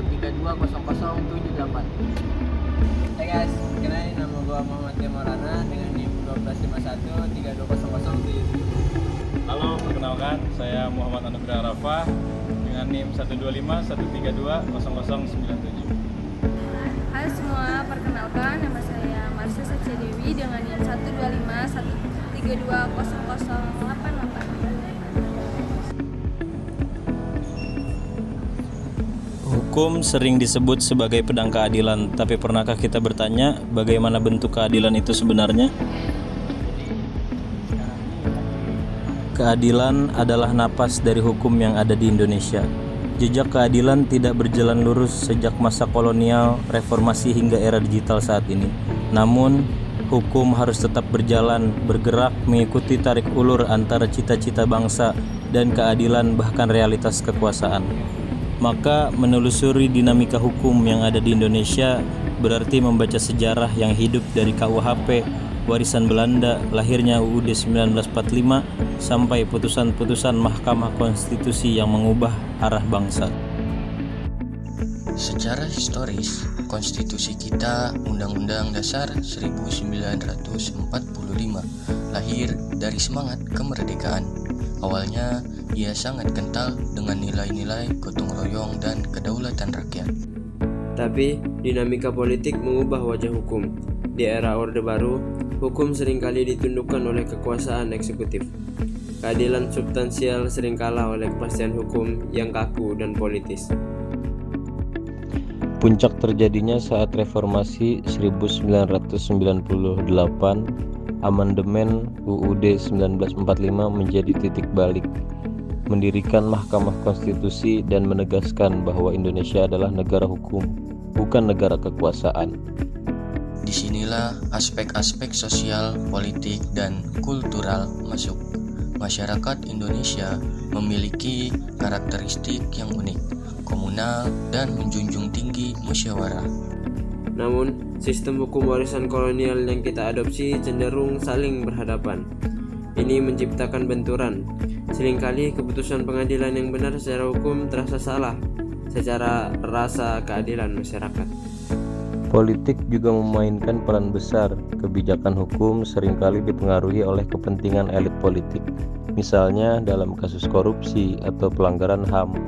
320078. Hai guys, kenalin nama gua Muhammad Demarana dengan NIM 1251 Halo, perkenalkan saya Muhammad Anugrah Arafah dengan NIM 12513200097. Hai semua, perkenalkan nama saya Marsha Satya Dewi dengan NIM 12513200088. Hukum sering disebut sebagai pedang keadilan, tapi pernahkah kita bertanya bagaimana bentuk keadilan itu sebenarnya? Keadilan adalah napas dari hukum yang ada di Indonesia. Jejak keadilan tidak berjalan lurus sejak masa kolonial, reformasi hingga era digital saat ini. Namun, hukum harus tetap berjalan, bergerak, mengikuti tarik ulur antara cita-cita bangsa dan keadilan bahkan realitas kekuasaan. Maka menelusuri dinamika hukum yang ada di Indonesia berarti membaca sejarah yang hidup dari KUHP, warisan Belanda, lahirnya UUD 1945, sampai putusan-putusan Mahkamah Konstitusi yang mengubah arah bangsa. Secara historis, konstitusi kita Undang-Undang Dasar 1945 lahir dari semangat kemerdekaan. Awalnya, ia sangat kental dengan nilai-nilai gotong royong dan kedaulatan rakyat. Tapi, dinamika politik mengubah wajah hukum. Di era Orde Baru, hukum seringkali ditundukkan oleh kekuasaan eksekutif. Keadilan substansial sering kalah oleh kepastian hukum yang kaku dan politis. Puncak terjadinya saat reformasi 1998, amandemen UUD 1945 menjadi titik balik, mendirikan Mahkamah Konstitusi dan menegaskan bahwa Indonesia adalah negara hukum, bukan negara kekuasaan. Disinilah aspek-aspek sosial, politik, dan kultural masuk. Masyarakat Indonesia memiliki karakteristik yang unik, komunal, dan menjunjung tinggi musyawarah. Namun, sistem hukum warisan kolonial yang kita adopsi cenderung saling berhadapan. Ini menciptakan benturan. Seringkali keputusan pengadilan yang benar secara hukum terasa salah secara rasa keadilan masyarakat. Politik juga memainkan peran besar. Kebijakan hukum seringkali dipengaruhi oleh kepentingan elit politik. Misalnya dalam kasus korupsi atau pelanggaran HAM.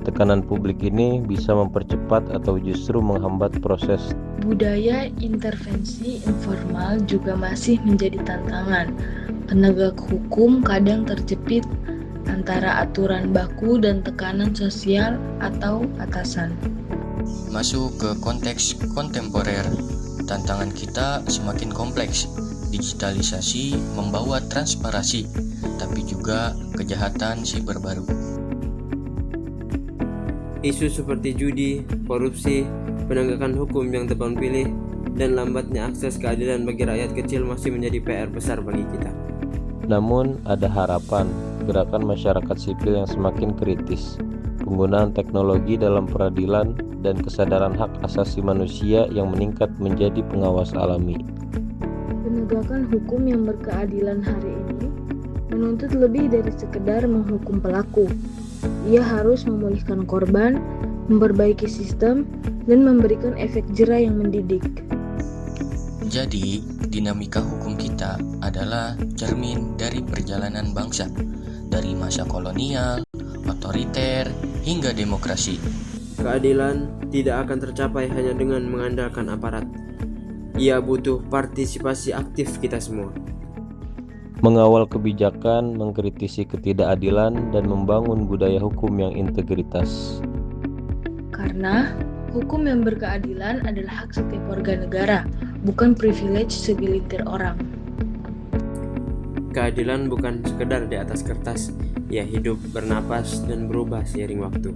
Tekanan publik ini bisa mempercepat atau justru menghambat proses. Budaya intervensi informal juga masih menjadi tantangan. Penegak hukum kadang terjepit antara aturan baku dan tekanan sosial atau atasan. Masuk ke konteks kontemporer, tantangan kita semakin kompleks. Digitalisasi membawa transparansi, tapi juga kejahatan siber baru. Isu seperti judi, korupsi, penegakan hukum yang tebang pilih, dan lambatnya akses keadilan bagi rakyat kecil masih menjadi PR besar bagi kita. Namun ada harapan, gerakan masyarakat sipil yang semakin kritis, penggunaan teknologi dalam peradilan, dan kesadaran hak asasi manusia yang meningkat menjadi pengawas alami. Penegakan hukum yang berkeadilan hari ini menuntut lebih dari sekedar menghukum pelaku. Ia harus memulihkan korban, memperbaiki sistem, dan memberikan efek jera yang mendidik. Jadi, dinamika hukum kita adalah cermin dari perjalanan bangsa, dari masa kolonial, otoriter, hingga demokrasi. Keadilan tidak akan tercapai hanya dengan mengandalkan aparat. Ia butuh partisipasi aktif kita semua. Mengawal kebijakan, mengkritisi ketidakadilan, dan membangun budaya hukum yang integritas. Karena hukum yang berkeadilan adalah hak setiap warga negara, bukan privilege segelintir orang. Keadilan bukan sekedar di atas kertas, ia hidup, bernapas, dan berubah seiring waktu.